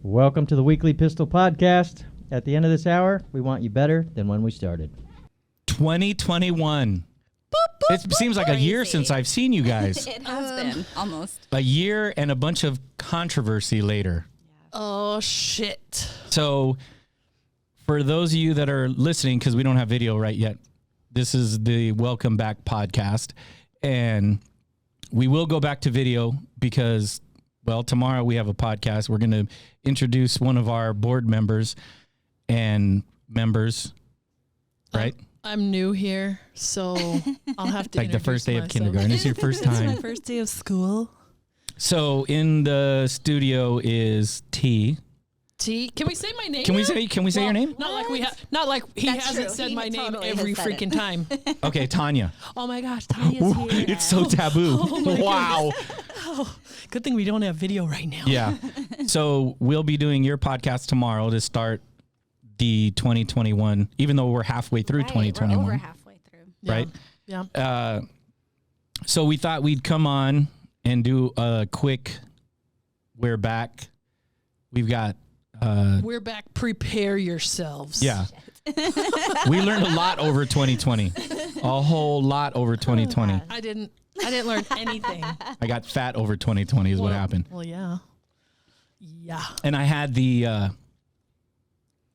Welcome to the Weekly Pistol Podcast. At the end of this hour, we want you better than when we started. 2021. It seems like a year since I've seen you guys. It has been, almost. A year and a bunch of controversy later. Oh, shit. So, for those of you that are listening, because we don't have video right yet, this is the Welcome Back podcast. And we will go back to video because, well, tomorrow we have a podcast. We're going to introduce one of our board members and members, right? I'm new here, so I'll have to Like the first day of myself. kindergarten. It's your first It's my time. first day of school. So in the studio is T. T, can we say my name? Can we now? say your name? Not like we have. Not like he That's hasn't true. said He my name totally every has said freaking it. time. Okay, Tanya. Oh my gosh, Tanya's here. It's so taboo. Wow. Good thing we don't have video right now. Yeah. So we'll be doing your podcast tomorrow to start the 2021, even though we're halfway through Right, 2021. We're over halfway through. Yeah. Right? Yeah. So we thought we'd come on and do a quick, we're back. We've got, We're back. Prepare yourselves. yeah. We learned a lot over 2020. A whole lot over 2020. I didn't learn anything. I got fat over 2020 is what happened. Well, yeah. Yeah. And I had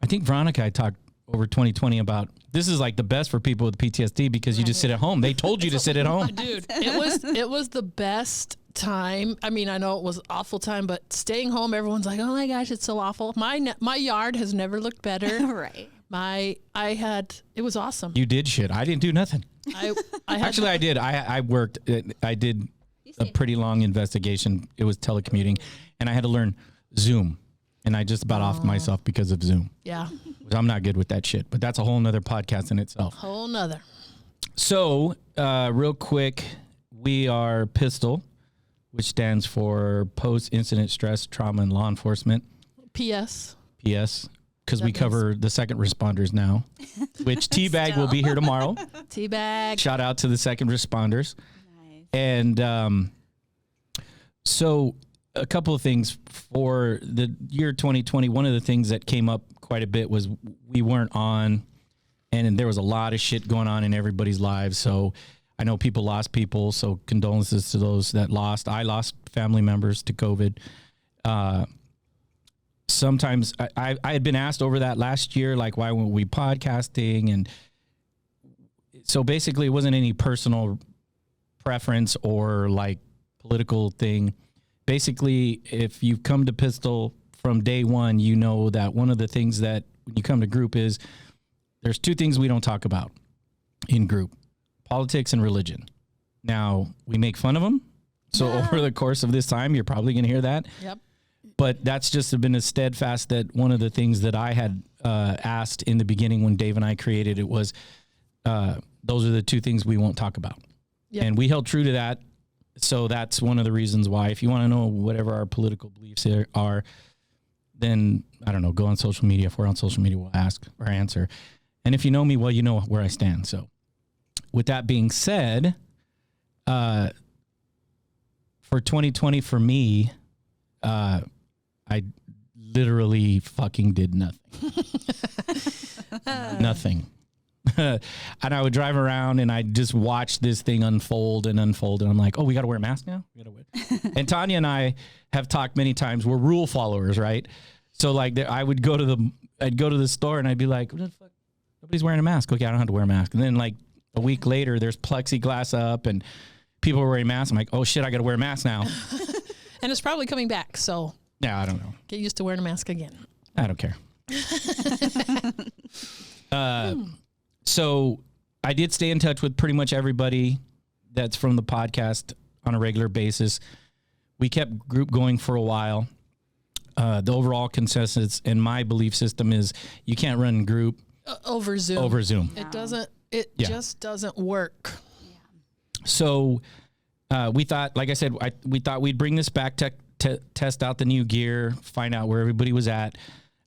I think Veronica, I talked over 2020 about this is like the best for people with PTSD because you just sit at home. They told you to sit at home. Dude, it was the best time. I mean, I know it was awful time, but staying home, everyone's like, "Oh my gosh, it's so awful." My yard has never looked better. Right. It was awesome. You did shit. I didn't do nothing. I had Actually, I did. I worked. I did a pretty long investigation. It was telecommuting, and I had to learn Zoom, and I just about offed myself because of Zoom. yeah, I'm not good with that shit, but that's a whole nother podcast in itself. whole nother. So, real quick, we are PISTOL, which stands for Post-Incident Stress, Trauma, and Law Enforcement. P.S. PS, because That we means- cover the second responders now, which Teabag will be here tomorrow. Teabag. Shout out to the second responders. Nice. And so a couple of things for the year 2020. One of the things that came up quite a bit was we weren't on, and there was a lot of shit going on in everybody's lives. So I know people lost people. So condolences to those that lost. I lost family members to COVID. Sometimes I had been asked over that last year, like, why weren't we podcasting? And so basically it wasn't any personal preference or like political thing. Basically, if you've come to Pistol from day one, you know that one of the things that when you come to group is there's two things we don't talk about in group: politics and religion. Now, we make fun of them. So over the course of this time, you're probably going to hear that. Yep. But that's just been a steadfast that one of the things that I had asked in the beginning when Dave and I created it was those are the two things we won't talk about. Yep. And we held true to that. So that's one of the reasons why, if you want to know whatever our political beliefs are, then, I don't know, go on social media. If we're on social media, we'll ask or answer. And if you know me, well, you know where I stand. So with that being said, for 2020 for me, I literally fucking did nothing. Nothing. And I would drive around and I'd just watch this thing unfold and unfold. And I'm like, oh, we got to wear a mask now? We gotta wear. And Tanya and I have talked many times. We're rule followers, right? So like I would go to the store and I'd be like, what the fuck? Nobody's wearing a mask. Okay, I don't have to wear a mask. And then like a week later, there's plexiglass up and people are wearing masks. I'm like, oh shit, I got to wear a mask now. And it's probably coming back, so Yeah, I don't know. get used to wearing a mask again. I don't care. So I did stay in touch with pretty much everybody that's from the podcast on a regular basis. We kept group going for a while. The overall consensus in my belief system is you can't run group Over Zoom. over Zoom. It doesn't. It Yeah. just doesn't work. So we thought, like I said, we thought we'd bring this back, test out the new gear, find out where everybody was at.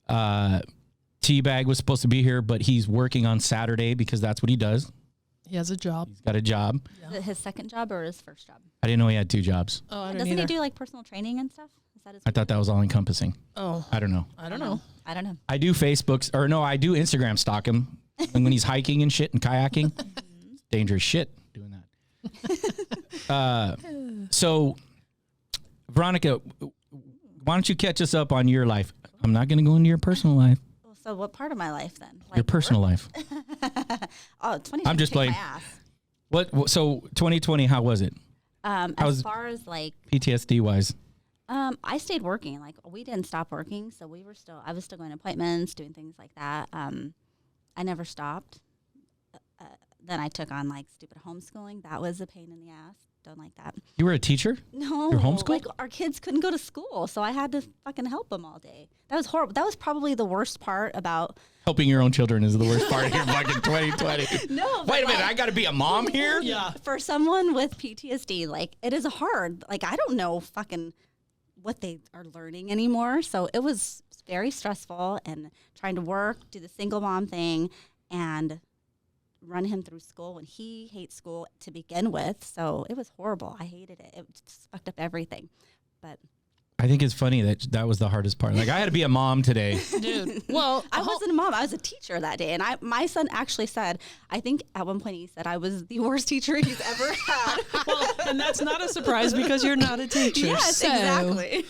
Teabag was supposed to be here, but he's working on Saturday because that's what he does. He has a job. He's got a job. Is it his second job or his first job? I didn't know he had two jobs. Oh, I don't Doesn't either. he do like personal training and stuff? said it's I thought that was all encompassing. Oh, I don't know. I don't know. I don't know. I do Facebooks, or no, I do Instagram stalk him. And when he's hiking and shit and kayaking, it's dangerous shit doing that. So, Veronica, why don't you catch us up on your life? I'm not going to go into your personal life. Well, so what part of my life then? Your personal life. Oh, 2020 I'm just kicked my playing. ass. What? So 2020, how was it? As How's- far as like, PTSD wise? I stayed working. Like we didn't stop working, so I was still going to appointments, doing things like that. I never stopped. Then I took on like stupid homeschooling. That was a pain in the ass. Don't like that. You were a teacher? No, You're homeschooled? like our kids couldn't go to school, so I had to fucking help them all day. That was horrible. That was probably the worst part about. Helping your own children is the worst part of your fucking 2020. No, Wait a minute, I got to be a mom here? Yeah. For someone with PTSD, like it is hard. Like I don't know fucking what they are learning anymore. So it was very stressful and trying to work, do the single mom thing, and run him through school when he hates school to begin with. So it was horrible. I hated it. It just fucked up everything. But I think it's funny that was the hardest part. Like, I had to be a mom today. Dude. Well, I wasn't a mom. I was a teacher that day. And my son actually said, I think at one point he said I was the worst teacher he's ever had. well, and that's not a surprise because you're not a teacher. Yes, So, exactly.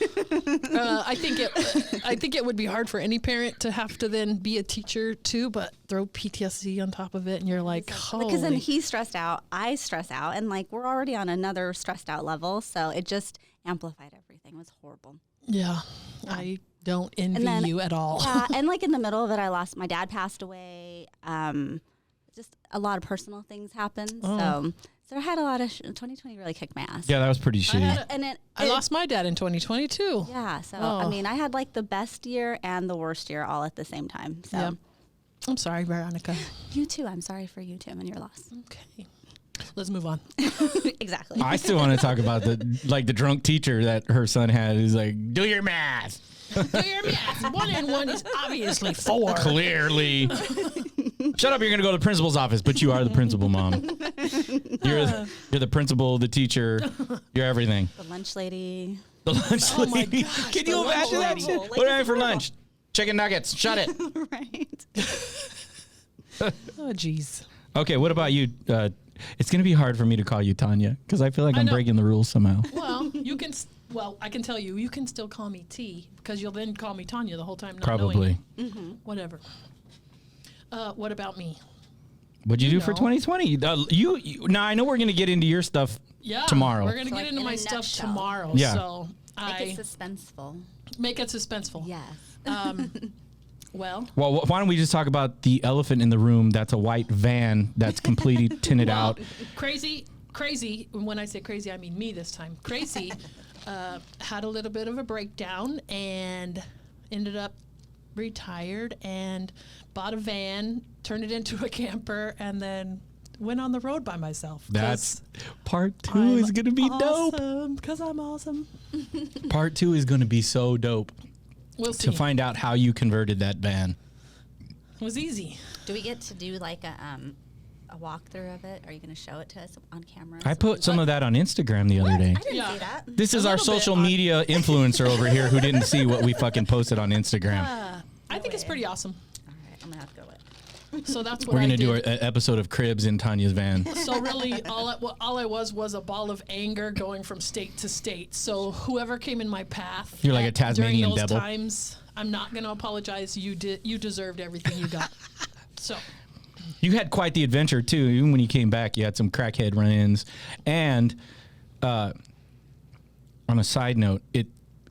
I think it would be hard for any parent to have to then be a teacher too, but throw PTSD on top of it, and you're like, holy. Because then he's stressed out, I stress out, and like we're already on another stressed out level. So it just amplified everything. It was horrible. Yeah, I don't envy then- you at all. Yeah, and like in the middle of it, my dad passed away. Just a lot of personal things happened. So I had a lot of 2020 really kicked my ass. Yeah, that was pretty shitty. I lost my dad in 2022. Yeah, so Oh. I mean, I had like the best year and the worst year all at the same time. So Yeah. I'm sorry, Veronica. you too. I'm sorry for you, Tim, and your loss. Okay, let's move on. Exactly. I still want to talk about the drunk teacher that her son had. Who's like, do your math. Do your math. 1 and 1 is obviously 4. Clearly. Shut up, you're going to go to the principal's office, but you are the principal, Mom. You're the principal, the teacher, you're everything. The lunch lady. The lunch Oh my lady. gosh, Can the you lunch imagine that lady. shit? Like, What are you having it's for horrible. lunch? Chicken nuggets. Shut it. Right. Oh, jeez. Okay, what about you? It's going to be hard for me to call you Tanya because I feel like I I'm know. breaking the rules somehow. Well, you can. Well, I can tell you, you can still call me T because you'll then call me Tanya the whole time. Not Probably. knowing. Whatever. What about me? What'd you do for know. 2020? You now I know we're going to get into your stuff Yeah, tomorrow. We're gonna So, get like, into in my a stuff nutshell. tomorrow. Yeah. So Make I it suspenseful. make it suspenseful. Yes. Well, Well, why don't we just talk about the elephant in the room? That's a white van that's completely tinted out. crazy. When I say crazy, I mean me this time. Crazy had a little bit of a breakdown and ended up retired and bought a van, turned it into a camper, and then went on the road by myself. That's part 2 is going to be dope. Because I'm awesome. Part 2 is going to be so dope We'll see. to find out how you converted that van. It was easy. Do we get to do like a walkthrough of it? Are you going to show it to us on camera? I put some of that on Instagram the other day. I didn't Yeah. see that. This is A our little bit social on- media influencer over here who didn't see what we fucking posted on Instagram. I think it's pretty awesome. All right, I'm going to have to go with. So that's what We're I going to did. do an episode of Cribs in Tanya's van. So really, all I was a ball of anger going from state to state. So whoever came in my path, You're like a Tasmanian during those devil. times, I'm not going to apologize. You deserved everything you got. So You had quite the adventure too. Even when you came back, you had some crackhead run-ins. And on a side note,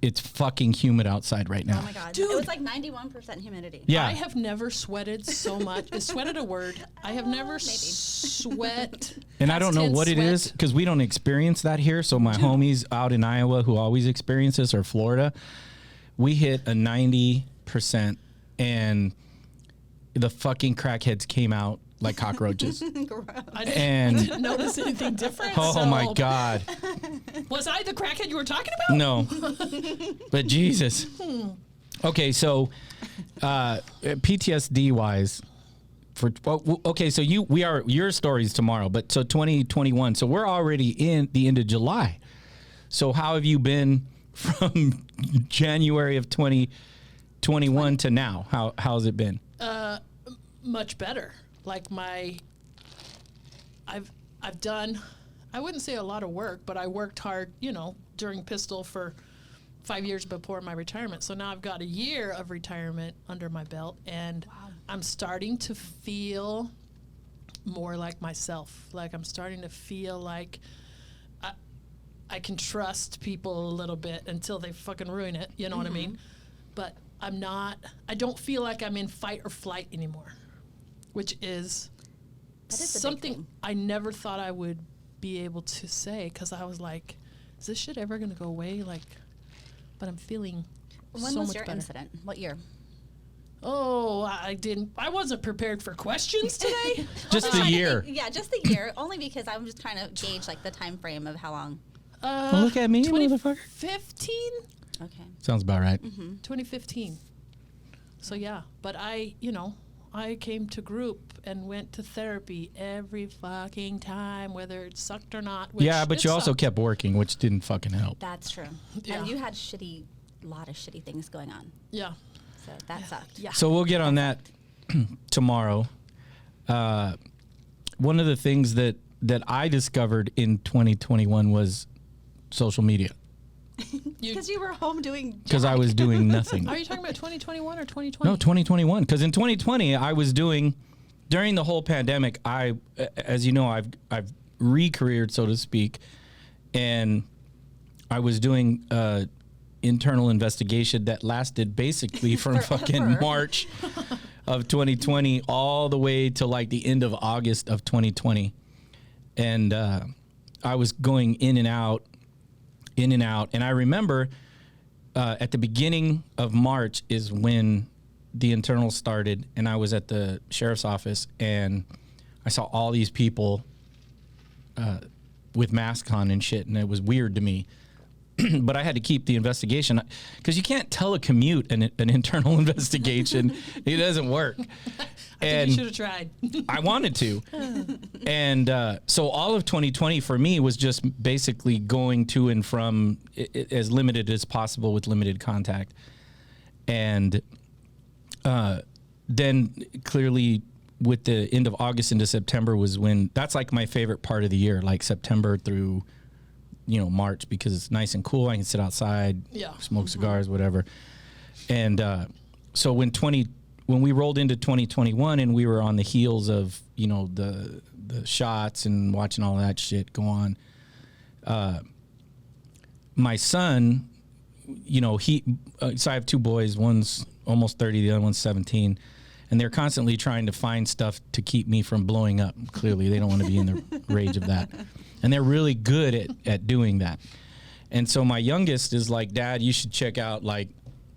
it's fucking humid outside right now. Oh my God. Dude. It was like 91% humidity. Yeah. I have never sweated so much. Is sweated a word? I have never sweat. And I don't know past what it tense is because we don't experience that here. So my homies out in Iowa who always experience this, or Florida, we hit a 90% and the fucking crackheads came out like cockroaches. I And- didn't notice anything different. Oh so- my God. Was I the crackhead you were talking about? No. But Jesus. Okay, so PTSD wise, okay, so your story's tomorrow, but so 2021. So we're already in the end of July. So how have you been from January of 2021 to now? How's it been? Much better. Like I've done, I wouldn't say a lot of work, but I worked hard, during Pistol for 5 years before my retirement. So now I've got a year of retirement under my belt, and I'm starting to feel more like myself. Like I'm starting to feel like I can trust people a little bit until they fucking ruin it. You know what I mean? But I don't feel like I'm in fight or flight anymore, which is That is a big something thing. I never thought I would be able to say, because I was like, is this shit ever going to go away? Like, but I'm feeling When so was much your better. incident? What year? Oh, I wasn't prepared for questions today. Just the year. Yeah, just the year. Only because I'm just trying to gauge like the time frame of how long. Well, look at me, motherfucker. 2015? Okay. Sounds about right. 2015. So yeah, but I came to group and went to therapy every fucking time, whether it sucked or not. Which Yeah, but it you also sucked. kept working, which didn't fucking help. That's true. Yeah. And you had lot of shitty things going on. Yeah. So that sucked. Yeah. So we'll get on that tomorrow. One of the things that I discovered in 2021 was social media, Because you were home doing. because I was doing nothing. Are you talking about 2021 or 2020? No, 2021. Because in 2020, I was doing, during the whole pandemic, as you know, I've re-careered, so to speak, and I was doing internal investigation that lasted basically from fucking March of 2020 all the way to like the end of August of 2020. And I was going in and out. And I remember at the beginning of March is when the internal started, and I was at the sheriff's office, and I saw all these people with masks on and shit, and it was weird to me. But I had to keep the investigation, because you can't telecommute an internal investigation. It doesn't work. I think you should have tried. I wanted to. And so all of 2020 for me was just basically going to and from as limited as possible with limited contact. And then clearly with the end of August into September was when, that's like my favorite part of the year, like September through, March, because it's nice and cool. I can sit outside, smoke cigars, whatever. And so when we rolled into 2021 and we were on the heels of, the shots and watching all that shit go on, my son, so I have two boys, one's almost 30, the other one's 17, and they're constantly trying to find stuff to keep me from blowing up. Clearly, they don't want to be in the rage of that. And they're really good at doing that. And so my youngest is like, Dad, you should check out,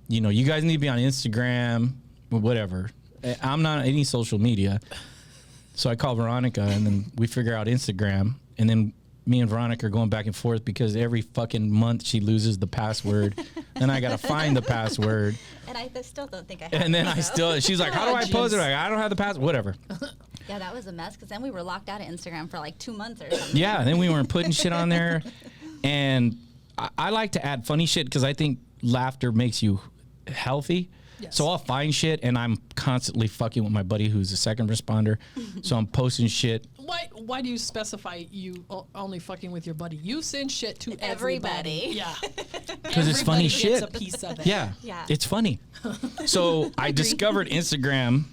you guys need to be on Instagram or whatever. I'm not on any social media. So I call Veronica, and then we figure out Instagram. And then me and Veronica are going back and forth because every fucking month she loses the password. And I got to find the password. And I still don't think I have And then it, she's like, how do I post it? Like, I don't have the password. Whatever. Yeah, that was a mess, because then we were locked out of Instagram for like 2 months or something. Yeah, and then we weren't putting shit on there. And I like to add funny shit because I think laughter makes you healthy. Yes. So I'll find shit, and I'm constantly fucking with my buddy who's a second responder. So I'm posting shit. Why do you specify you only fucking with your buddy? You send shit to everybody. Everybody. Yeah. Because it's funny Everybody shit. gets a piece of it. Yeah. Yeah. It's funny. So I discovered Instagram,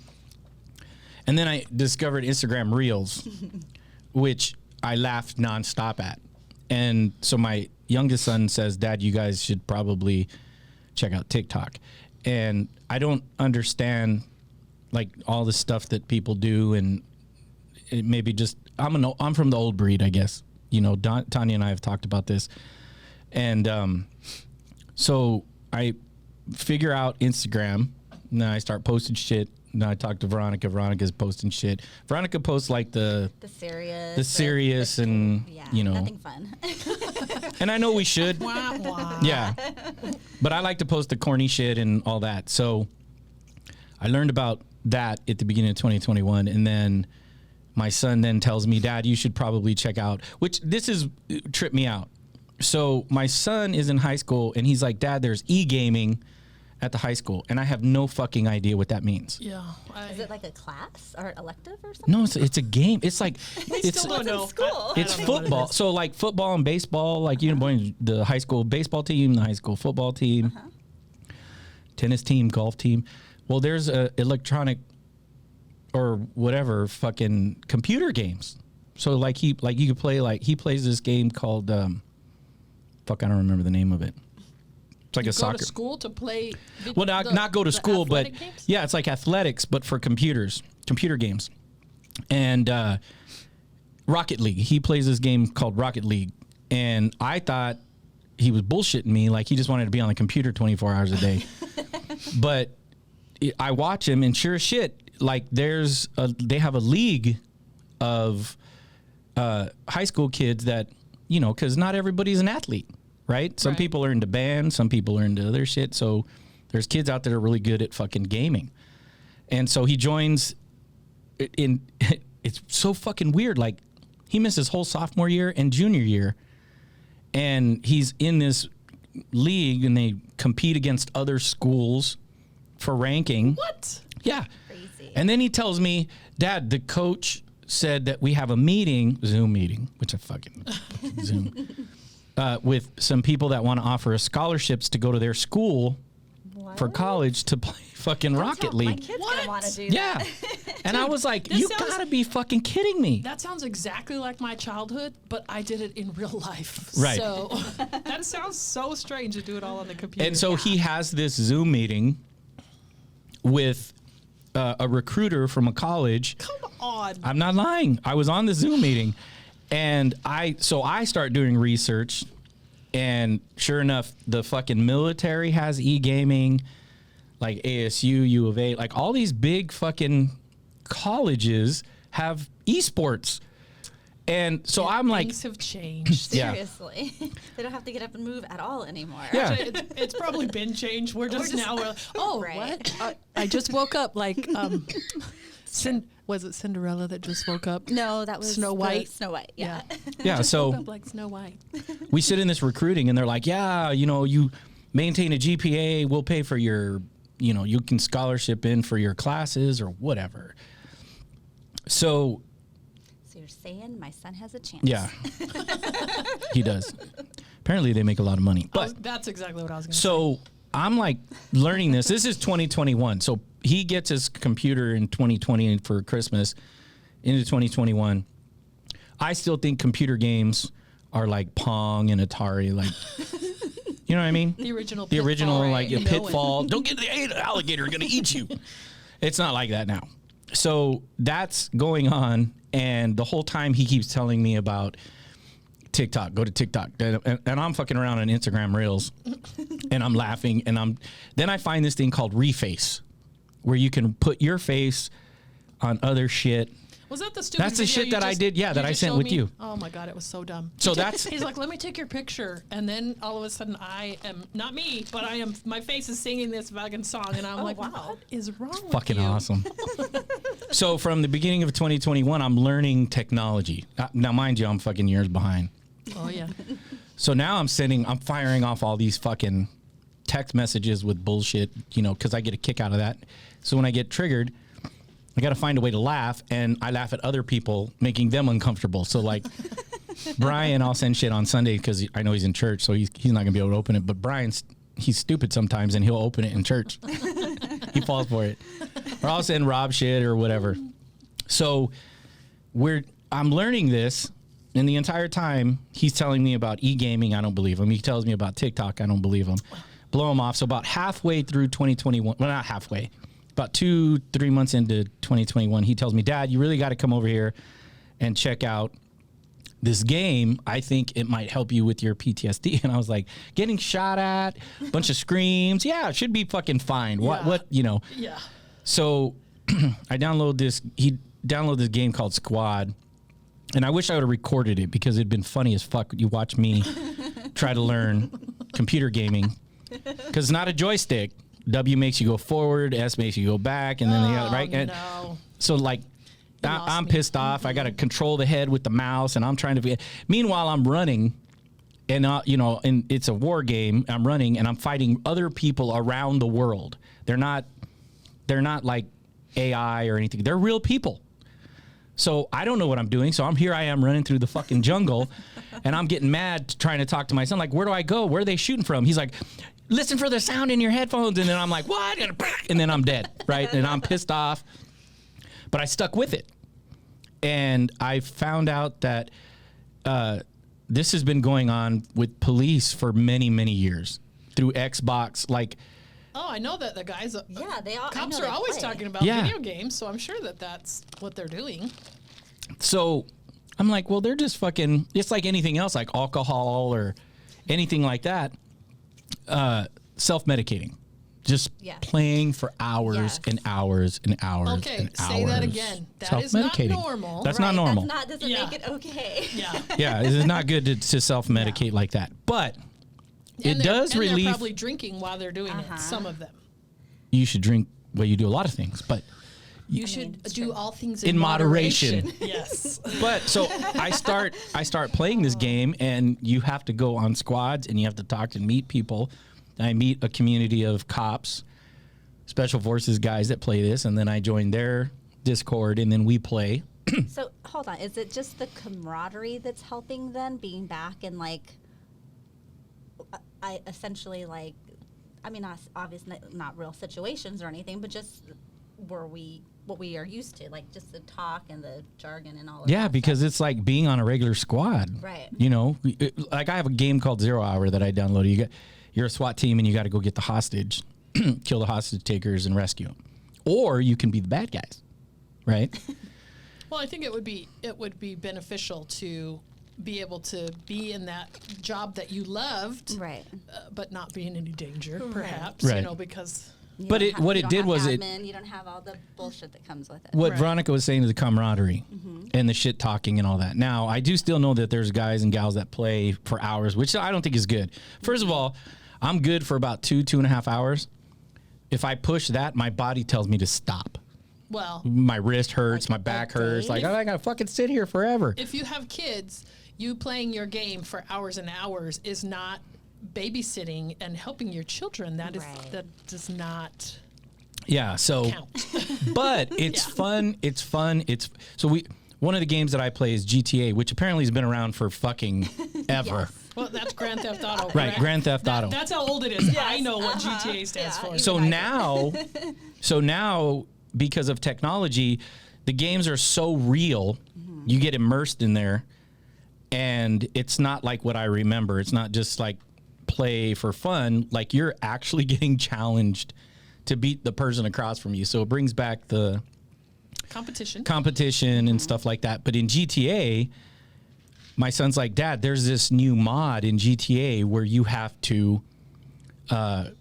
and then I discovered Instagram Reels, which I laughed nonstop at. And so my youngest son says, Dad, you guys should probably check out TikTok. And I don't understand like all the stuff that people do, and it maybe just I'm from the old breed, I guess. Tanya and I have talked about this. And so I figure out Instagram, and then I start posting shit. Then I talk to Veronica. Veronica's posting shit. Veronica posts like the serious and, yeah, nothing fun. and I know we should. Wah, wah. Yeah. But I like to post the corny shit and all that. So I learned about that at the beginning of 2021. And then my son then tells me, Dad, you should probably check out, which this is tripped me out. So my son is in high school, and he's like, Dad, there's e-gaming at the high school, and I have no fucking idea what that means. Yeah. Is it like a class or elective or something? No, it's a game. It's like it's still don't know. school. it's I don't know what it football. is. So like football and baseball, like you know, the high school baseball team, the high school football team, tennis team, golf team. Well, there's a electronic or whatever fucking computer games. So like you could play he plays this game called I don't remember the name of it. It's like You a go soccer. to school to play. Well, not go to the school, but athletic games? yeah, it's like athletics, but for computer games. And Rocket League. He plays this game called Rocket League, and I thought he was bullshitting me, like he just wanted to be on the computer 24 hours a day. But I watch him, and sure as shit, like they have a league of high school kids that, you know, because not everybody's an athlete. Right? Some Right. people are into bands, some people are into other shit. So there's kids out there that are really good at fucking gaming. And so he joins in it's so fucking weird. Like he missed his whole sophomore year and junior year. And he's in this league and they compete against other schools for ranking. What? Yeah. Crazy. And then he tells me, Dad, the coach said that we have a meeting, Zoom meeting, which I fucking Zoom. With some people that want to offer us scholarships to go to their school for college to play fucking Rocket My League. kid's What? gonna want to do Yeah. that. And I was like, this you sounds- gotta be fucking kidding me. That sounds exactly like my childhood, but I did it in real life. Right. So that sounds so strange to do it all on the computer. And so he has this Zoom meeting with a recruiter from a college. Come on. I'm not lying. I was on the Zoom meeting, and I start doing research, and sure enough, the fucking military has e-gaming, like ASU, U of A, like all these big fucking colleges have esports. And so I'm like, Things have changed. Yeah. Seriously. They don't have to get up and move at all anymore. Yeah. Actually, it's probably been changed. We're just now. We're like, oh, Right. what? I just woke up. Like, was it Cinderella that just woke up? No, that was Snow the White. Snow White. Yeah. yeah, Just so woke up like Snow White. we sit in this recruiting and they're like, yeah, you know, you maintain a GPA, we'll pay for your, you know, you can scholarship in for your classes or whatever. So So you're saying my son has a chance? yeah, he does. Apparently they make a lot of money, but That's exactly what I was going to say. so I'm like learning this. This is 2021. So he gets his computer in 2020 for Christmas into 2021. I still think computer games are like Pong and Atari, like, you know what I mean? The original The original, Pitfall, like a you know, and- Pitfall. Don't get the alligator going to eat you. It's not like that now. So that's going on. And the whole time he keeps telling me about TikTok, go to TikTok. And I'm fucking around on Instagram Reels and I'm laughing. And then I find this thing called Reface where you can put your face on other shit. Was that the stupid That's the video shit you that I just- did, yeah, you that I just sent showed with me? you. Oh my God, it was so dumb. So that's- He's like, let me take your picture. And then all of a sudden I am, not me, but my face is singing this fucking song. And I'm like, wow. what is wrong with fucking you? awesome. So from the beginning of 2021, I'm learning technology. Now, mind you, I'm fucking years behind. Oh yeah. So now I'm firing off all these fucking text messages with bullshit, you know, because I get a kick out of that. So when I get triggered, I got to find a way to laugh, and I laugh at other people, making them uncomfortable. So like Brian, I'll send shit on Sunday because I know he's in church, so he's not gonna be able to open it. But he's stupid sometimes, and he'll open it in church. He falls for it. Or I'll send Rob shit or whatever. So I'm learning this, and the entire time he's telling me about e-gaming, I don't believe him. He tells me about TikTok, I don't believe him. Blow him off. So about halfway through 2021, well, not halfway, about 2-3 months into 2021, he tells me, Dad, you really got to come over here and check out this game. I think it might help you with your PTSD. And I was like, getting shot at, bunch of screams. Yeah, it should be fucking fine. Yeah. What, you know? Yeah. So he downloaded this game called Squad. And I wish I would have recorded it because it'd been funny as fuck. You watch me try to learn computer gaming because it's not a joystick. W makes you go forward, S makes you go back, and then the other, right? And No. so like, lost I'm me. pissed off. I got to control the head with the mouse, and I'm trying to be. Meanwhile, I'm running And and it's a war game. I'm running and I'm fighting other people around the world. They're not like AI or anything. They're real people. So I don't know what I'm doing. So I am running through the fucking jungle and I'm getting mad trying to talk to my son. Like, where do I go? Where are they shooting from? He's like, listen for the sound in your headphones. And then I'm like, what? And then I'm dead, right? And I'm pissed off. But I stuck with it. And I found out that this has been going on with police for many, many years through Xbox. Like, Oh, I know that the guys. they all. Cops I know are they always play. talking about Yeah. video games, so I'm sure that that's what they're doing. so I'm like, well, they're just fucking, it's like anything else, like alcohol or anything like that. Self-medicating. Just Yes. playing for hours Yes. and hours and hours Okay, and hours. say that again. That is not Self-medicating. normal. That's Right, not normal. That's not doesn't Yeah. make it okay. Yeah. Yeah, it's not good to self-medicate like that. But it does and relieve. They're probably drinking while they're doing it. Some of them. You should drink. Well, you do a lot of things, but You should do all things In moderation. Yes. so I start playing this game, and you have to go on squads, and you have to talk and meet people. I meet a community of cops, special forces guys that play this, and then I join their Discord, and then we play. So hold on, is it just the camaraderie that's helping then being back and like I essentially like I mean obviously not real situations or anything, but just what we are used to, like just the talk and the jargon and all of Yeah, that because stuff. it's like being on a regular squad. Right. Like I have a game called 0 Hour that I downloaded. You're a SWAT team, and you got to go get the hostage, kill the hostage takers, and rescue them. Or you can be the bad guys, right? Well, I think it would be beneficial to be able to be in that job that you loved, Right. but not be in any danger, perhaps. Right. Because You But don't what you it don't did have was admin, you don't have all the bullshit that comes with it. What Right. Veronica was saying is the camaraderie and the shit talking and all that. Now, I do still know that there's guys and gals that play for hours, which I don't think is good. First of all, I'm good for about 2.5 hours. If I push that, my body tells me to stop. well, My wrist hurts, my Like a back day? hurts. Like, I gotta fucking sit here forever. if you have kids, you playing your game for hours and hours is not babysitting and helping your children. That does not Yeah, so count. but it's fun. It's fun. One of the games that I play is GTA, which apparently has been around for fucking ever. Well, that's Grand Theft Auto. Right, correct? Grand Theft Auto. That's how old it is. I know what GTA stands for. So now, because of technology, the games are so real. You get immersed in there, and it's not like what I remember. It's not just like play for fun. Like you're actually getting challenged to beat the person across from you. So it brings back the competition and stuff like that. But in GTA, my son's like, Dad, there's this new mod in GTA where you have to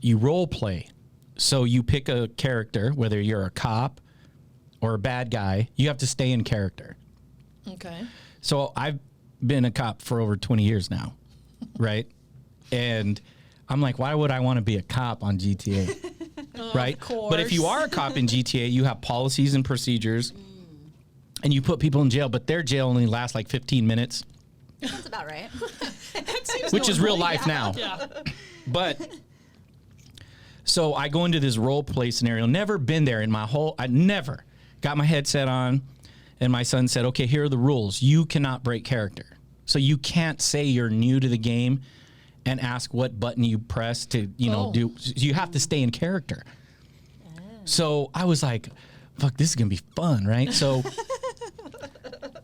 you role play. So you pick a character, whether you're a cop or a bad guy, you have to stay in character. Okay. So I've been a cop for over 20 years now, right? And I'm like, why would I want to be a cop on GTA? Right? But if you are a cop in GTA, you have policies and procedures, and you put people in jail, but their jail only lasts like 15 minutes, That's about right. which is real life now. Yeah. But so I go into this role play scenario. Never been there in my whole. I never got my headset on, and my son said, "Okay, here are the rules. You cannot break character. So you can't say you're new to the game, and ask what button you press to do. You have to stay in character." So I was like, "Fuck, this is gonna be fun, right?" So.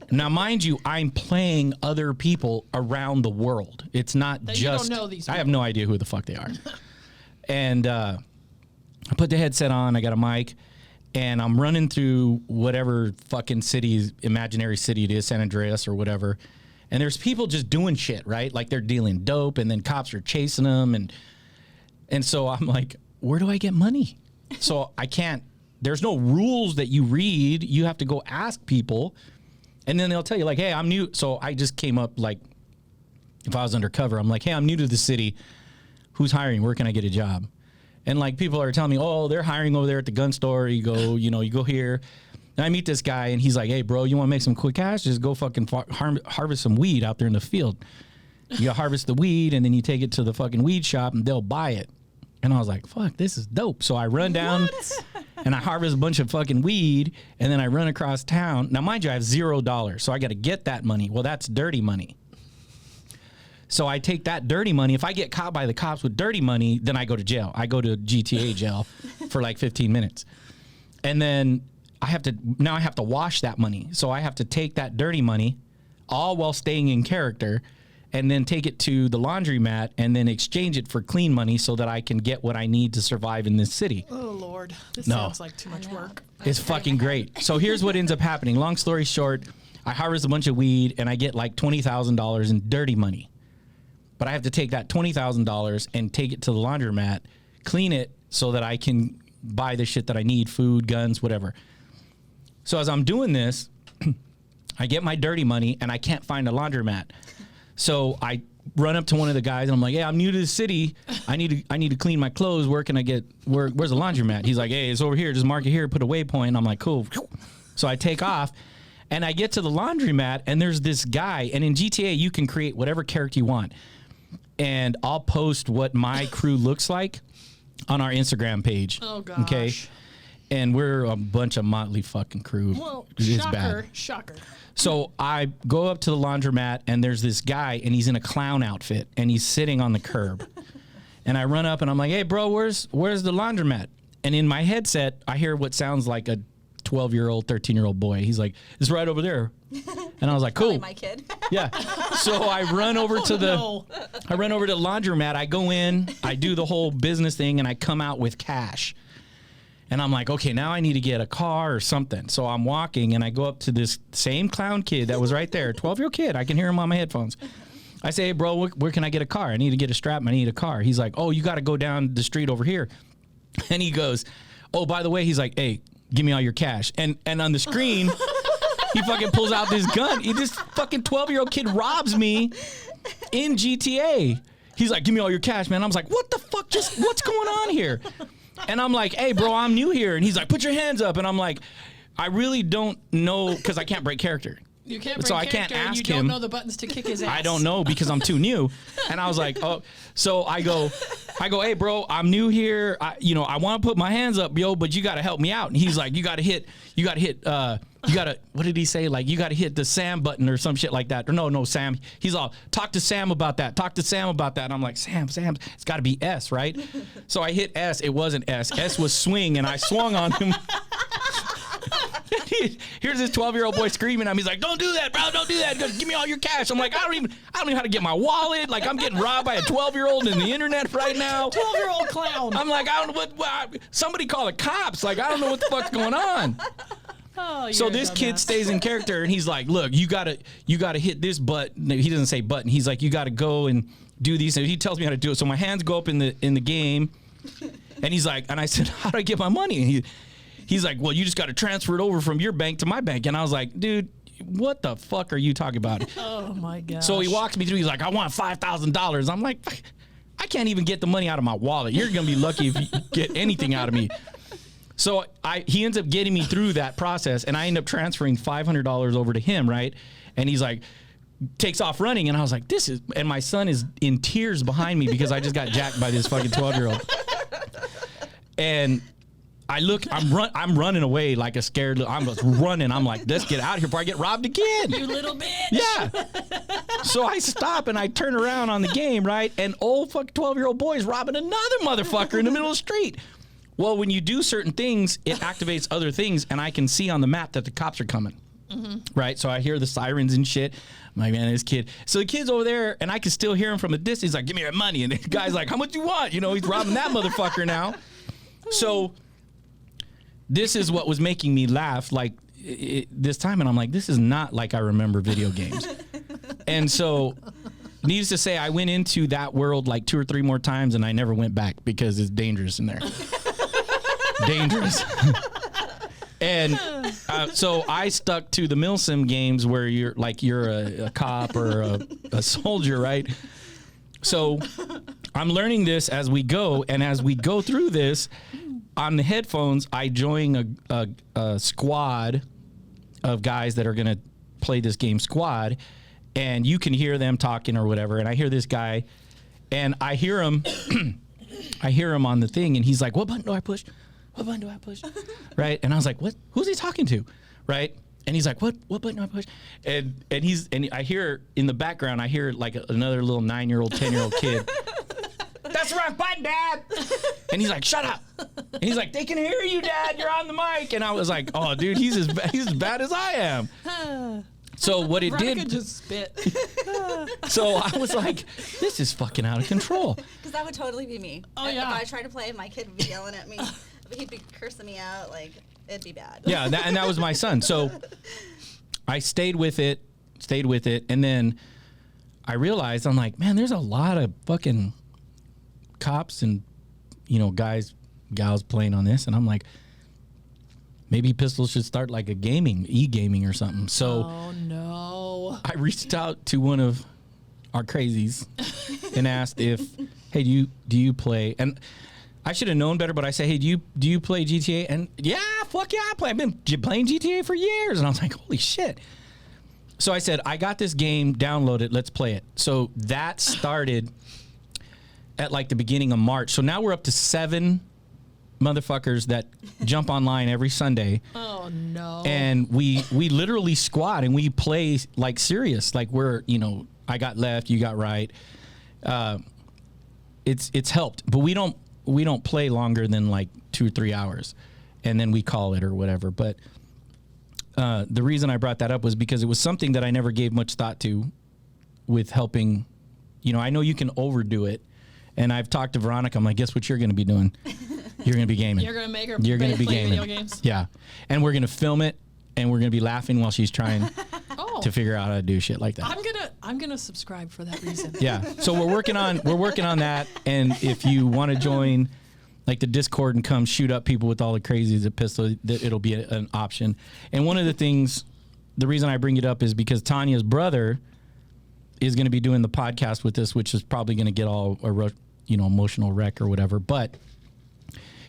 Now, mind you, I'm playing other people around the world. It's not That you don't just. know these I have people. no idea who the fuck they are. And I put the headset on. I got a mic, and I'm running through whatever fucking city, imaginary city it is, San Andreas or whatever. And there's people just doing shit, right? Like they're dealing dope, and then cops are chasing them, and so I'm like, where do I get money? So I can't. There's no rules that you read. You have to go ask people. And then they'll tell you, like, hey, I'm new. So I just came up, like, if I was undercover, I'm like, hey, I'm new to the city. Who's hiring? Where can I get a job? And, like, people are telling me, oh, they're hiring over there at the gun store. You go, you go here. And I meet this guy, and he's like, hey, bro, you want to make some quick cash? Just go fucking harvest some weed out there in the field. You harvest the weed, and then you take it to the fucking weed shop, and they'll buy it. And I was like, fuck, this is dope. So I run down and I harvest a bunch of fucking weed, and then I run across town. Now, mind you, I have $0, so I got to get that money. Well, that's dirty money. So I take that dirty money. If I get caught by the cops with dirty money, then I go to jail. I go to GTA jail for like 15 minutes. And then I have to wash that money. So I have to take that dirty money, all while staying in character, and then take it to the laundromat and then exchange it for clean money so that I can get what I need to survive in this city. Oh, Lord. This No. sounds like too much work. It's fucking great. So here's what ends up happening. Long story short, I harvest a bunch of weed and I get like $20,000 in dirty money. But I have to take that $20,000 and take it to the laundromat, clean it so that I can buy the shit that I need, food, guns, whatever. So as I'm doing this, I get my dirty money and I can't find a laundromat. So I run up to one of the guys and I'm like, "Hey, I'm new to the city. I need to clean my clothes. Where's the laundromat?" He's like, "Hey, it's over here. Just mark it here. Put a waypoint." I'm like, "Cool." So I take off and I get to the laundromat and there's this guy. And in GTA, you can create whatever character you want. And I'll post what my crew looks like on our Instagram page. Oh, gosh. Okay. And we're a bunch of motley fucking crew. Well, It's shocker, bad. shocker. So I go up to the laundromat and there's this guy and he's in a clown outfit and he's sitting on the curb. And I run up and I'm like, "Hey, bro, where's the laundromat?" And in my headset, I hear what sounds like a 12-year-old, 13-year-old boy. He's like, "It's right over there." And I was like, "Cool." My kid. Yeah. So I run over to the No. laundromat. I go in, I do the whole business thing, and I come out with cash. And I'm like, okay, now I need to get a car or something. So I'm walking, and I go up to this same clown kid that was right there, 12-year-old kid. I can hear him on my headphones. I say, "Hey, bro, where can I get a car? I need to get a strap. I need a car." He's like, "Oh, you got to go down the street over here." And he goes, "Oh, by the way," he's like, "Hey, give me all your cash." And on the screen, he fucking pulls out this gun. This fucking 12-year-old kid robs me in GTA. He's like, "Give me all your cash, man." I was like, "What the fuck? What's going on here?" And I'm like, "Hey, bro, I'm new here." And he's like, "Put your hands up." And I'm like, I really don't know because I can't break character. You can't break So I can't character and ask you him. don't know the buttons to kick his ass. I don't know because I'm too new. And I was like, "Oh," so I go, "Hey, bro, I'm new here. I want to put my hands up, yo, but you got to help me out." And he's like, you got to hit, what did he say? Like, you got to hit the Sam button or some shit like that. Or no, Sam. He's all, "Talk to Sam about that. Talk to Sam about that." And I'm like, Sam, it's got to be S, right? So I hit S. It wasn't S. S was swing, and I swung on him. Here's this 12-year-old boy screaming at me. He's like, "Don't do that, bro. Don't do that. He goes, give me all your cash." I'm like, I don't know how to get my wallet. Like, I'm getting robbed by a 12-year-old in the internet right now. 12-year-old clown. I'm like, I don't know what somebody call the cops. Like, I don't know what the fuck's going on. Oh, So you're a this kid dumbass. stays in character and he's like, "Look, you gotta hit this button." He doesn't say button. He's like, "You gotta go and do these." And he tells me how to do it. So my hands go up in the game, and he's like, and I said, "How do I get my money?" And he's like, "Well, you just got to transfer it over from your bank to my bank." And I was like, "Dude, what the fuck are you talking about?" Oh, my God. So he walks me through. He's like, "I want $5,000. I'm like, I can't even get the money out of my wallet. You're gonna be lucky if you get anything out of me. So he ends up getting me through that process, and I end up transferring $500 over to him, right? And he's like, takes off running, and I was like, and my son is in tears behind me because I just got jacked by this fucking 12-year-old. And I look, I'm running away like a scared little, I'm just running. I'm like, let's get out of here before I get robbed again. You little bitch. Yeah. So I stop and I turn around on the game, right? And old fuck 12-year-old boy is robbing another motherfucker in the middle of the street. Well, when you do certain things, it activates other things, and I can see on the map that the cops are coming. Mm-hmm. Right? So I hear the sirens and shit. I'm like, man, this kid. So the kid's over there, and I can still hear him from a distance. He's like, "Give me your money." And the guy's like, "How much you want?" He's robbing that motherfucker now. So this is what was making me laugh like this time. And I'm like, this is not like I remember video games. And so needless to say, I went into that world like 2 or 3 more times, and I never went back because it's dangerous in there. Dangerous. And so I stuck to the Milsim games where you're a cop or a soldier, right? So I'm learning this as we go, and as we go through this, on the headphones, I join a squad of guys that are going to play this game squad, and you can hear them talking or whatever. And I hear this guy, and I hear him, I hear him on the thing, and he's like, "What button do I push? What button do I push?" Right? And I was like, "What? Who's he talking to?" Right? And he's like, "What button do I push?" And I hear in the background, I hear like another little 9-year-old, 10-year-old kid. "That's the wrong button, Dad." And he's like, "Shut up." And he's like, "They can hear you, Dad. You're on the mic." And I was like, "Oh, dude, he's as bad as I am." So what it Veronica did, just spit. so I was like, "This is fucking out of control." Because that would totally be me. Oh, If yeah. I tried to play, my kid would be yelling at me. He'd be cursing me out. Like, it'd be bad. Yeah, and that was my son. So I stayed with it, and then I realized, I'm like, man, there's a lot of fucking cops and, you know, guys, gals playing on this, and I'm like, maybe Pistols should start like a e-gaming or something. So Oh no. I reached out to one of our crazies and asked if, hey, do you play? And I should have known better, but I say, hey, do you play GTA? And yeah, fuck yeah, I play. I've been playing GTA for years. And I was like, holy shit. So I said, I got this game, download it, let's play it. So that started at like the beginning of March. So now we're up to 7 motherfuckers that jump online every Sunday. Oh no. And we literally squad and we play like serious. Like we're, you know, I got left, you got right. It's helped, but we don't play longer than like 2 or 3 hours, and then we call it or whatever. But the reason I brought that up was because it was something that I never gave much thought to with helping. You know, I know you can overdo it, and I've talked to Veronica. I'm like, guess what you're going to be doing? You're going to be gaming. You're gonna make her You're going to be play gaming. video games. Yeah, and we're going to film it, and we're going to be laughing while she's trying Oh. to figure out how to do shit like that. I'm gonna subscribe for that reason. Yeah. So we're working on that, and if you want to join like the Discord and come shoot up people with all the crazies at Pistol, it'll be an option. And one of the things, the reason I bring it up is because Tanya's brother is going to be doing the podcast with us, which is probably going to get all emotional wreck or whatever. But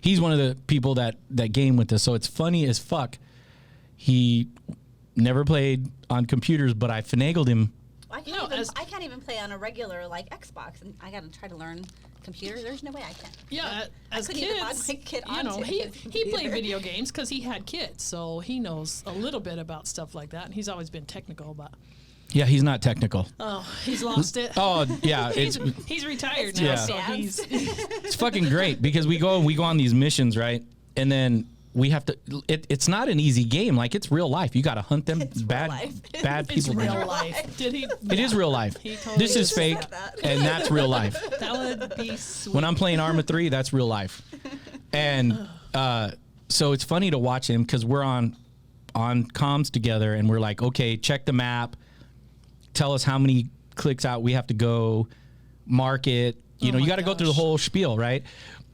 he's one of the people that game with us, so it's funny as fuck. He never played on computers, but I finagled him. I can't even play on a regular like Xbox, and I gotta try to learn computer. There's no way I can. Yeah, I as couldn't even log kids, my kid you know, onto he his played computer. video games because he had kids, so he knows a little bit about stuff like that, and he's always been technical about. Yeah, he's not technical. Oh, he's lost it. Oh yeah, he's retired now, Yeah. so Advanced. It's fucking great because we go on these missions, right? And then we have to. It's not an easy game. Like it's real life. You got to hunt them It's real bad life. bad it's people. real down. life. Did he? It is real life. He totally This is did. fake, said that. and that's real life. That would be sweet. When I'm playing Arma 3, that's real life. And so it's funny to watch him because we're on comms together, and we're like, okay, check the map. Tell us how many clicks out we have to go, mark it. You know, my you got to go through the gosh. whole spiel, right?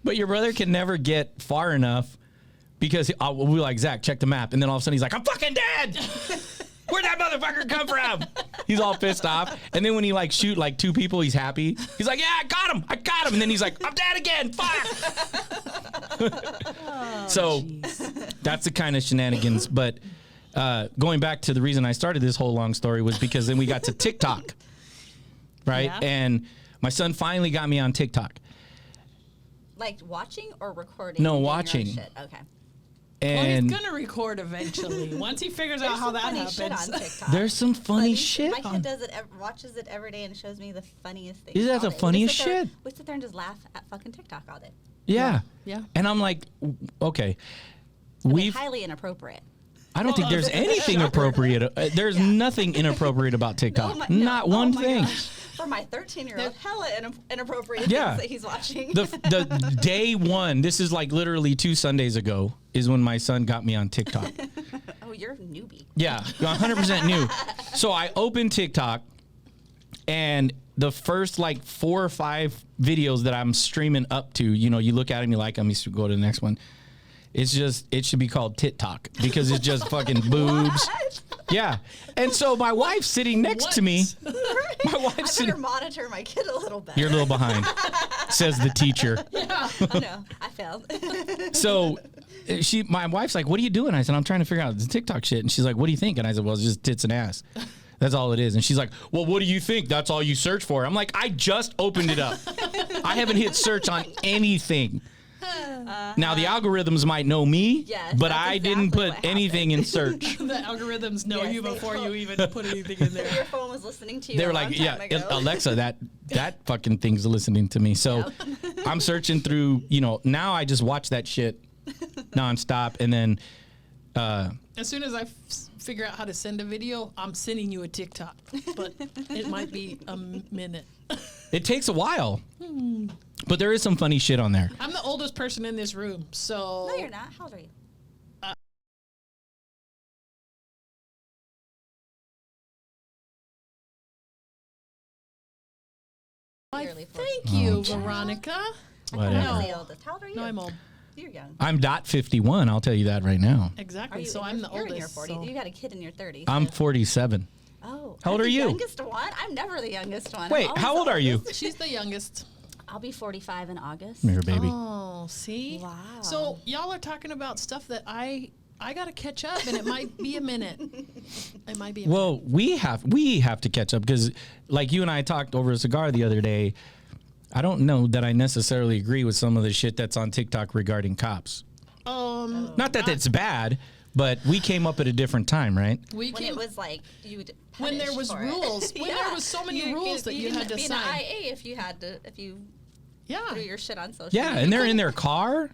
But your brother can never get far enough because we're like, Zach, check the map. And then all of a sudden he's like, I'm fucking dead. Where'd that motherfucker come from? He's all pissed off. And then when he like shoot like 2 people, he's happy. He's like, yeah, I got him. And then he's like, I'm dead again. Fuck. So that's the kind of shenanigans. But going back to the reason I started this whole long story was because then we got to TikTok, right? Yeah. And my son finally got me on TikTok. Like watching or recording? No, doing your own watching. Shit? Okay. Well, he's And gonna record eventually once he figures out There's how some that funny happens. shit on TikTok. there's some funny shit My kid on. does it, watches it every day, and shows me the funniest things. Isn't that all the day. funniest We sit there- shit? We sit there and just laugh at fucking TikTok all day. Yeah. Yeah. And I'm like, okay, I mean, we've. highly inappropriate. I don't think there's anything appropriate. There's nothing inappropriate about TikTok. Oh my- Not no, one oh my thing. gosh. For my 13-year-old, hella inappropriate Yeah. things that he's watching. The day one, this is like literally 2 Sundays ago, is when my son got me on TikTok. Oh, you're a newbie. Yeah, 100% new. So I opened TikTok, and the first like 4 or 5 videos that I'm streaming up to, you know, you look at them, you like them, you go to the next one. It's just, it should be called Tit Talk because it's just fucking boobs. Yeah. And so my wife's sitting next to me. My I wife's better sitting. monitor my kid a little better. You're a little behind, says the teacher. Oh no, I failed. So my wife's like, what are you doing? I said, I'm trying to figure out the TikTok shit. And she's like, what do you think? And I said, well, it's just tits and ass. That's all it is. And she's like, well, what do you think? That's all you search for. I'm like, I just opened it up. I haven't hit search on anything. Now, the algorithms might know me, Yes, but that's I didn't exactly put what anything in search. The algorithms know Yes, you they before will. you even put anything in there. Your phone was listening to you. They were a like, long yeah, time ago. Alexa, that fucking thing's listening to me. So I'm searching through, now I just watch that shit nonstop. And then, As soon as I figure out how to send a video, I'm sending you a TikTok. But it might be a minute. it takes a while. But there is some funny shit on there. I'm the oldest person in this room, so. No, you're not. How old are you? Nearly 40. Thank you, Veronica. I Whatever. was the oldest. How old are you? No, I'm old. You're young. I'm .51, I'll tell you that right now. Are Exactly. you So in I'm your, the you're in your oldest. 40s. So. You got a kid in your 30s. I'm 47. Oh. How old I'm are you? The youngest one. I'm never the youngest one. Wait, I'm how always old the are you? oldest. She's the youngest. I'll be 45 in August. Come here, baby. Oh, see? Wow. So y'all are talking about stuff that I got to catch up, and it might be a minute. It might be a minute. Well, we have to catch up because, like you and I talked over a cigar the other day. I don't know that I necessarily agree with some of the shit that's on TikTok regarding cops. Not that it's bad, but we came up at a different time, right? We When came, it was like you would when there was rules, when there was so many rules that you had to be sign. an IA if you Yeah. threw your shit on social Yeah, media. and they're in their car.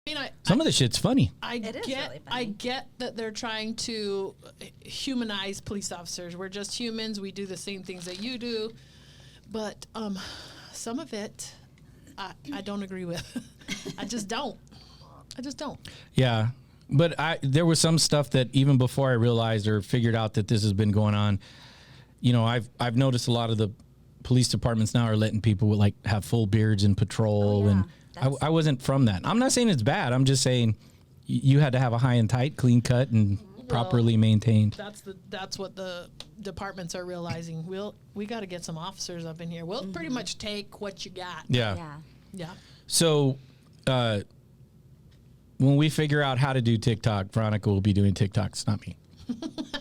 I mean, Some of the shit's funny. It is really I funny. get that they're trying to humanize police officers. We're just humans. We do the same things that you do, but some of it I don't agree with. I just don't. Yeah, but there was some stuff that even before I realized or figured out that this has been going on, I've noticed a lot of the police departments now are letting people with, like, have full beards in patrol, yeah. and That's- I wasn't from that. I'm not saying it's bad. I'm just saying you had to have a high and tight, clean cut, and properly maintained. That's what the departments are realizing. We got to get some officers up in here. We'll pretty much take what you got. Yeah. Yeah. Yeah. So when we figure out how to do TikTok, Veronica will be doing TikToks, not me,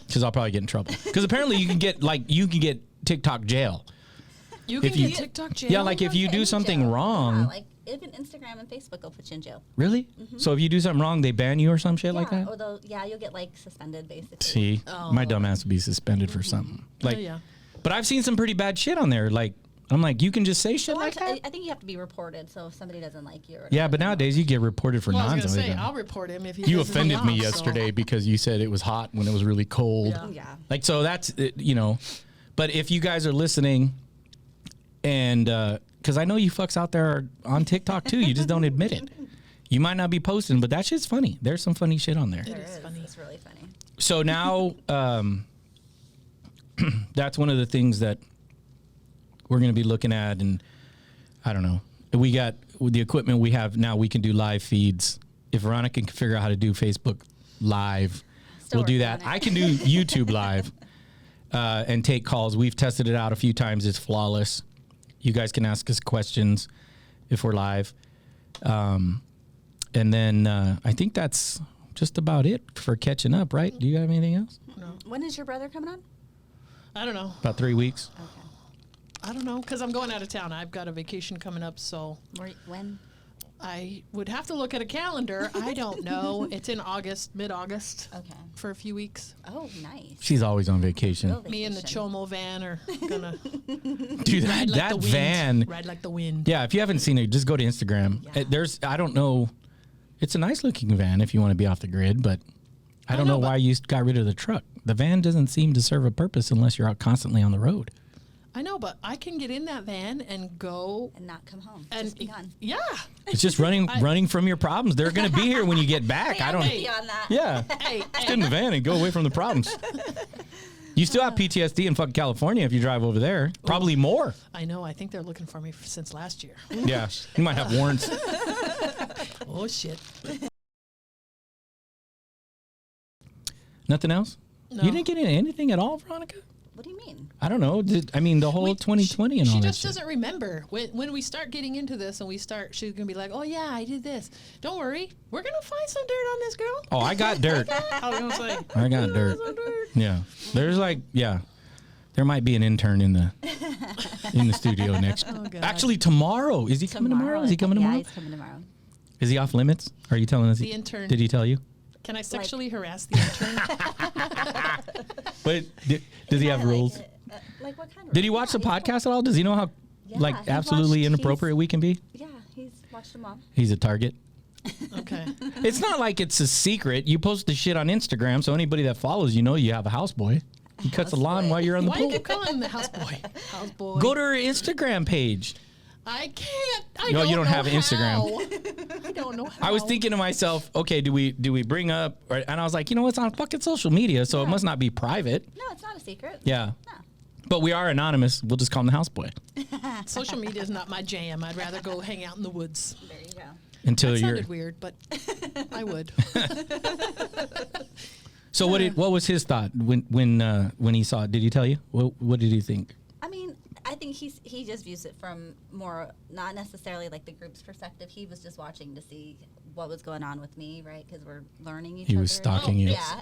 because I'll probably get in trouble. Because apparently you can get TikTok jail. You If can you- get TikTok jail. Yeah, like if you Get do in something jail. wrong. Yeah, like even Instagram and Facebook will put you in jail. Really? So if you do something wrong, they ban you or some shit like that? Although, you'll get like suspended basically. See, my dumb ass would be suspended for something. Like, yeah. but I've seen some pretty bad shit on there. Like, I'm like, you can just say shit like that? I think you have to be reported. So if somebody doesn't like you, or Yeah, but nowadays you get reported for Well, I was nonsense. gonna say I'll report him if he You pisses offended me off, so- yesterday because you said it was hot when it was really cold. Yeah. yeah. Like, so that's, but if you guys are listening and, because I know you fucks out there are on TikTok too, you just don't admit it. You might not be posting, but that shit's funny. There's some funny shit on there. There is is. funny. It's really funny. So now, that's one of the things that we're going to be looking at. And I don't know, we got with the equipment we have now, we can do live feeds. If Veronica can figure out how to do Facebook live, Still we'll do working that. on it. I can do YouTube live and take calls. We've tested it out a few times. It's flawless. You guys can ask us questions if we're live. And then I think that's just about it for catching up, right? Do you have anything else? When is your brother coming on? I don't know. About 3 weeks. Okay. I don't know because I'm going out of town. I've got a vacation coming up, so When? I would have to look at a calendar. I don't know. It's in August, mid-August, Okay. for a few weeks. Oh, nice. She's always on vacation. Real Me and the vacation. Chomo van are gonna Dude, ride like that the wind. van. Ride like the wind. Yeah, if you haven't seen it, just go to Instagram. Yeah. I don't know. It's a nice looking van if you want to be off the grid, but I don't know know, why you got rid of the truck. The van doesn't seem to serve a purpose unless you're out constantly on the road. I know, but I can get in that van and go And not come home. and Just be gone. yeah. It's just running from your problems. They're going to be here when you get back. Hey, I I'm don't. with you on that. Yeah, Hey, get in the van and go away from the problems. You still have PTSD in fucking California if you drive over there. Probably more. I know. I think they're looking for me since last year. Yeah, you might have warrants. Oh shit. Nothing else? No. You didn't get into anything at all, Veronica? What do you mean? I don't know. I mean, the whole 2020 and all she that just shit. doesn't remember. When we start getting into this and she's gonna be like, oh yeah, I did this. Don't worry, we're gonna find some dirt on this girl. Oh, I got dirt. I was gonna say, I got dirt. some dirt. Yeah. There's there might be an intern in the studio next. Oh, God. Actually, tomorrow. Is he coming tomorrow? Is he coming tomorrow? Yeah, he's coming tomorrow. Is he off limits? Are you telling us? The intern. Did he tell you? Can I sexually harass the intern? But does he have rules? Like what kind of Did he rules? watch the Yeah, podcast at all? Does he know how Yeah, he's absolutely watched- inappropriate we can be? Yeah, he's watched them all. He's a target. Okay. It's not like it's a secret. You post the shit on Instagram, so anybody that follows you know you have a houseboy. He cuts the lawn houseboy. while you're on the Why do you pool. keep calling him the houseboy? Houseboy. Go to her Instagram page. I can't. I No, don't you don't know have Instagram. how. I don't know how. I was thinking to myself, okay, do we bring up? And I was like, it's on fucking social media, so it must not be private. No, it's not a secret. Yeah. No. But we are anonymous. We'll just call him the houseboy Social media is not my jam. I'd rather go hang out in the woods. There you go. until That you're. sounded weird, but I would. So what was his thought when he saw it? Did he tell you? What did he think? I mean, I think he just views it from more, not necessarily like the group's perspective. He was just watching to see what was going on with me, right? Because we're learning each other. He was stalking you. Yeah.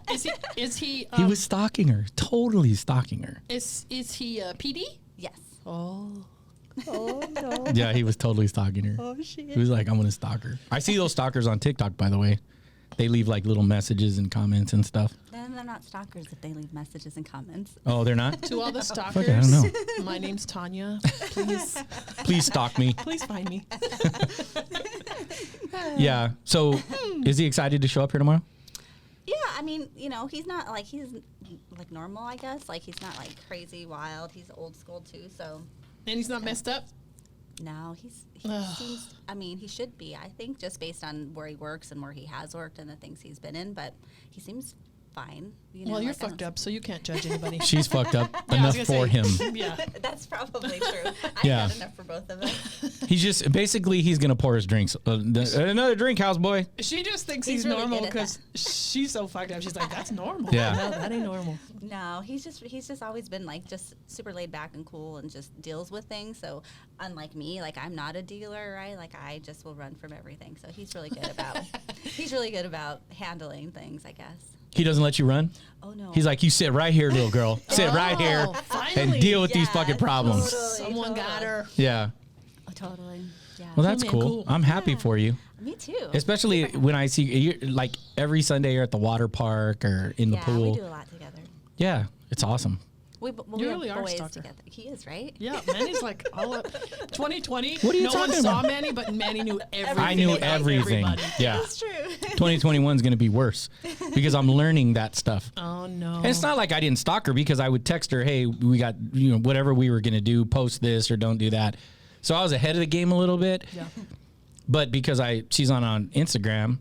Is he? He was stalking her, totally stalking her. Is he PD? Yes. Oh. Yeah, he was totally stalking her. Oh shit. He was like, I'm gonna stalk her. I see those stalkers on TikTok, by the way. They leave like little messages and comments and stuff. Then they're not stalkers if they leave messages and comments. Oh, they're not? To all the Fuck stalkers, it, I don't know. my name's Tanya. Please stalk me. Please find me. Yeah. So is he excited to show up here tomorrow? Yeah, I mean, he's not like, he's like normal, I guess. Like, he's not like crazy wild. He's old school too, so And he's not messed up. no, he seems, I mean, he should be, I think, just based on where he works and where he has worked and the things he's been in, but he seems fine. Well, you're like, I fucked don't- up, so you can't judge anybody. She's fucked up Yeah, I enough was for gonna him. say, Yeah. That's probably true. Yeah. I got enough for both of us. He's just basically he's gonna pour his drinks. Another drink, houseboy. She just thinks He's he's really normal good at because she's so fucked up. She's like, that's normal. Yeah. No, that ain't normal. No, he's just always been like just super laid back and cool and just deals with things. So unlike me, like I'm not a dealer, right? Like I just will run from everything. So he's really good about handling things, I guess. He doesn't let you run. Oh no. He's like, you sit right here, little girl. Sit right here Oh, finally. and deal with these Yeah, fucking problems. Someone got her. Yeah. Oh, totally. Yeah. Well, that's man, cool. cool. I'm happy for you. Me too. Especially when I see you, like every Sunday you're at the water park or in the yeah, pool. we do a lot together. Yeah, it's awesome. We You have really are a boys stalker. together. He is, right? Yeah, Manny's like all up. 2020. What are you no one talking saw about? Manny, but Manny knew everything. I knew about everything. everybody. Yeah. That's true. 2021 is going to be worse because I'm learning that stuff. Oh no. And it's not like I didn't stalk her because I would text her, hey, we got, whatever we were going to do, post this or don't do that. So I was ahead of the game a little bit. Yeah. But because she's on Instagram,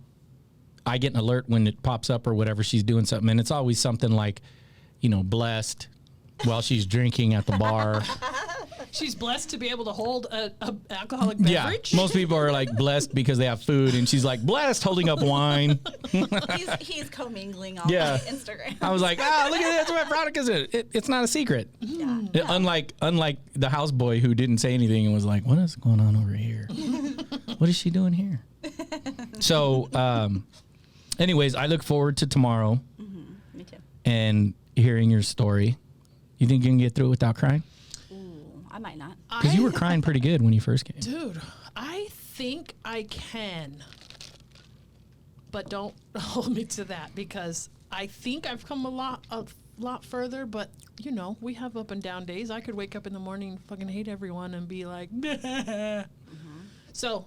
I get an alert when it pops up or whatever she's doing something. And it's always something like, blessed while she's drinking at the bar. She's blessed to be able to hold a alcoholic Yeah. beverage. Most people are like blessed because they have food. And she's like, blessed holding up wine. he's commingling on Yeah. my Instagram. I was like, look at this. What product is it? It's not a secret. Yeah. Unlike the houseboy who didn't say anything and was like, what is going on over here? What is she doing here? So, anyways, I look forward to tomorrow Me too. and hearing your story. You think you can get through it without crying? Ooh, I might not. Because you were crying pretty good when you first came. Dude, I think I can. But don't hold me to that because I think I've come a lot further, but we have up and down days. I could wake up in the morning and fucking hate everyone and be like, So,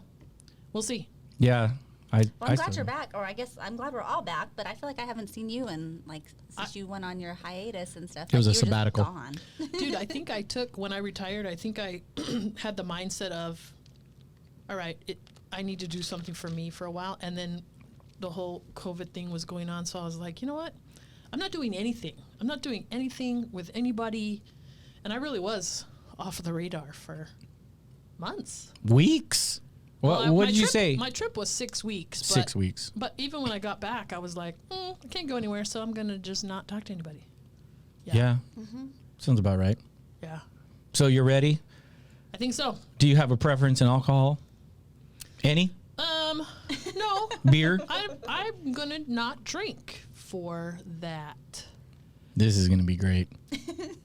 we'll see. Yeah. Well, I'm glad still- you're back, or I guess I'm glad we're all back. But I feel like I haven't seen you in since you went on your hiatus and stuff. It was Like, a you were just sabbatical. gone. Dude, I think I took, when I retired, I think I had the mindset of, all right, I need to do something for me for a while. And then the whole COVID thing was going on. So I was like, you know what? I'm not doing anything. I'm not doing anything with anybody. And I really was off the radar for months. Weeks? What my did you trip- say? My trip was 6 weeks. 6 weeks. But even when I got back, I was like, I can't go anywhere, so I'm going to just not talk to anybody. Yeah. Sounds about right. Yeah, So you're ready? I think so. Do you have a preference in alcohol? Any? No, Beer? I'm gonna not drink for that. This is going to be great.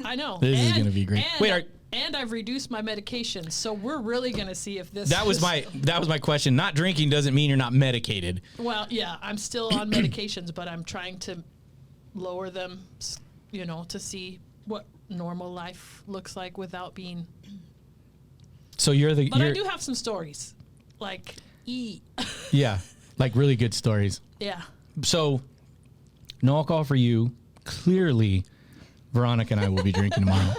I know. This is gonna be great. And, Wait, and I've reduced my medication, so we're really gonna see if this. That was my question. Not drinking doesn't mean you're not medicated. Well, yeah, I'm still on medications, but I'm trying to lower them, to see what normal life looks like without being. So you're the. But you're, I do have some stories, like Yeah, like really good stories. yeah. So, no alcohol for you. Clearly, Veronica and I will be drinking tomorrow.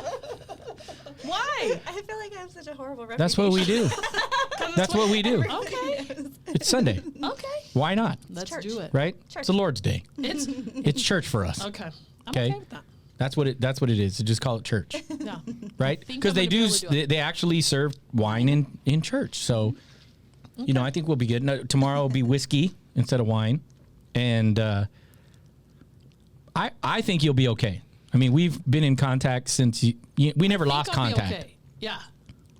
Why? I feel like I have such a horrible reputation. That's what we do. That's what we do. Okay. It's Sunday. Okay. Why not? Let's church. do it. Right? It's the Lord's Day. It's It's church for us. okay. I'm Okay. okay with that. That's what it is. So just call it church, Yeah. right? think Because I'm they gonna be do. able to do it. They actually serve wine in church. So, I think we'll be good. No, tomorrow will be whiskey instead of wine, and I think you'll be okay. I mean, we've been in contact since we never lost Think I'll be contact. okay. Yeah.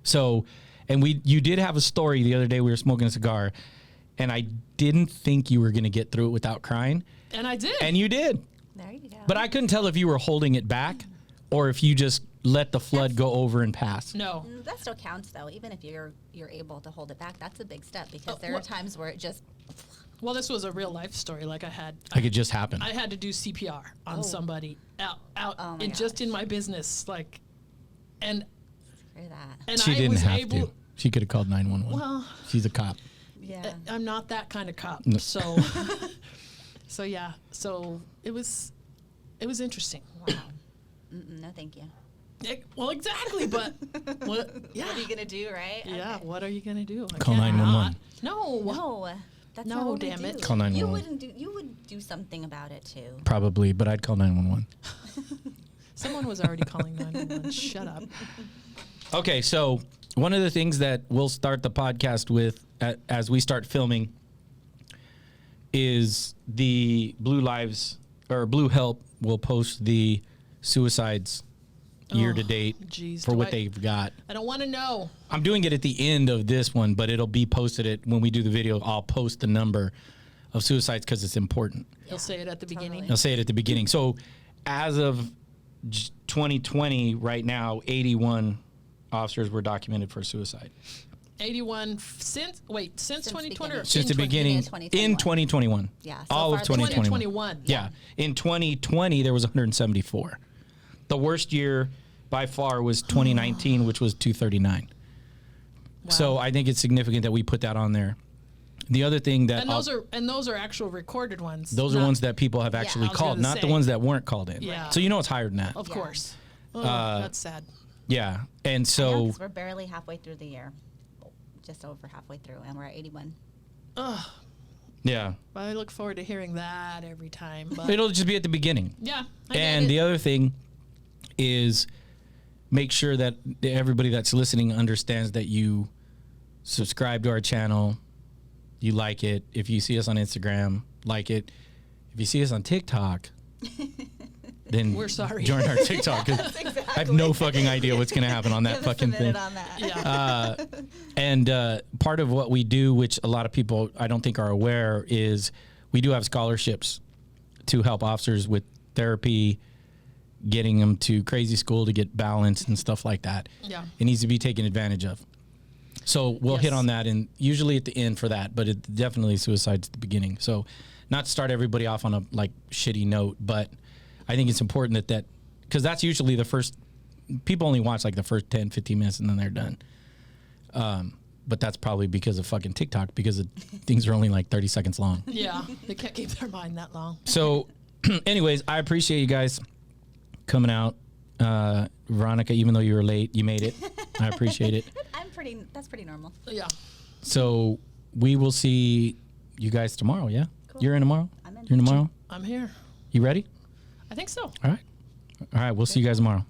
So, and you did have a story the other day. We were smoking a cigar, and I didn't think you were going to get through it without crying, And I did. and you did. There you go. But I couldn't tell if you were holding it back or if you just let the flood go over and pass. no. That still counts, though. Even if you're able to hold it back, that's a big step because Oh, there are what- times where it just. Well, this was a real life story. Like Like it just happened. I had to do CPR on somebody out Oh my just in my business, like, and Hear that. and She I didn't was have able. to. She could have called 911. Well, She's a cop. Yeah. I'm not that kind of cop, so so yeah, so it was interesting. Wow. No, thank you. Well, exactly, but what? Yeah, What are you gonna do, right? yeah. Okay. What are you gonna do? I Call can't 911. not. No, No, that's No, not what damn we it. do. Call 911. You wouldn't do. You would do something about it too. Probably, but I'd call 911. someone was already calling 911. Shut up. Okay, so one of the things that we'll start the podcast with as we start filming is the Blue Lives or Blue Help will post the suicides year to date Jeez, for do what I- they've got. I don't want to know. I'm doing it at the end of this one, but it'll be posted when we do the video. I'll post the number of suicides because it's important. He'll say it at the beginning. I'll say it at the beginning. So as of 2020, right now, 81 officers were documented for suicide. 81 since 2020 or Since the in 20 beginning, in 2021. Yeah, so all of far, 2021. 2021. Yeah. In 2020, there was 174. The worst year by far was 2019, which was 239. So I think it's significant that we put that on there. The other thing that And those are actual recorded ones. those are not- ones that people have actually I was called, gonna not the say. ones that weren't called in. Yeah. So you know it's higher than that. Of course. Oh, Uh, that's sad. Yeah. And Yeah, so 'cause we're barely halfway through the year, just over halfway through, and we're at 81. Ugh. yeah, I look forward to hearing that every time. But it'll just be at the beginning. yeah. I get And it. the other thing is make sure that everybody that's listening understands that you subscribe to our channel, you like it. If you see us on Instagram, like it. If you see us on TikTok, then We're sorry. join our TikTok. 'Cause I have no fucking idea what's going to happen on that Give us a fucking minute thing. on that. Yeah. And part of what we do, which a lot of people I don't think are aware, is we do have scholarships to help officers with therapy, getting them to crazy school to get balance and stuff like that. Yeah. It needs to be taken advantage of. So we'll hit Yes. on that, and usually at the end for that, but it definitely suicide's at the beginning. So not to start everybody off on a like shitty note, but I think it's important that because that's usually the first, people only watch like the first 10, 15 minutes and then they're done. But that's probably because of fucking TikTok, because things are only like 30 seconds long. Yeah. They can't keep their mind that long. So anyways, I appreciate you guys coming out. Veronica, even though you were late, you made it. I appreciate it. That's pretty normal. Yeah. So we will see you guys tomorrow, yeah? Cool. You're in tomorrow? I'm in. You're in tomorrow? I'm here. You ready? I think so. All right. All right, we'll see you guys tomorrow.